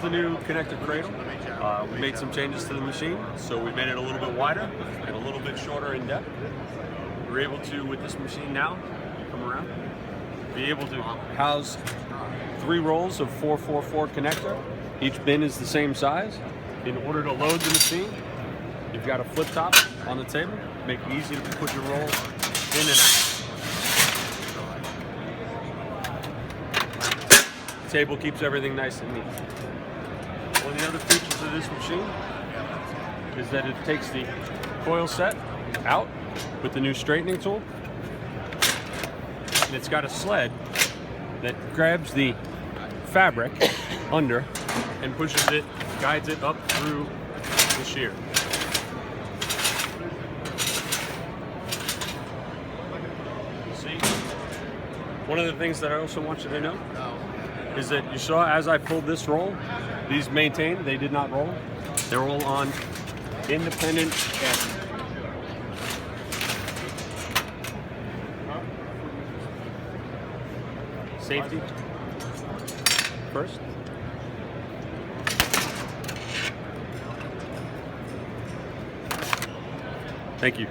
is the new connector cradle. We made some changes to the machine, so we made it a little bit wider and a little bit shorter in depth. We're able to, with this machine now, come around, be able to house 3 rolls of 444 connector. Each bin is the same size. In order to load the machine, you've got a flip top on the table, make it easy to put your roll in and out. The table keeps everything nice and neat. One of the other features of this machine is that it takes the coil set out with the new straightening tool, and it's got a sled that grabs the fabric under and pushes it, guides it up through the shear. See? One of the things that I also want you to know is that you saw as I pulled this roll, these maintained, they did not roll. They're all on independent castings. Safety first. Thank you.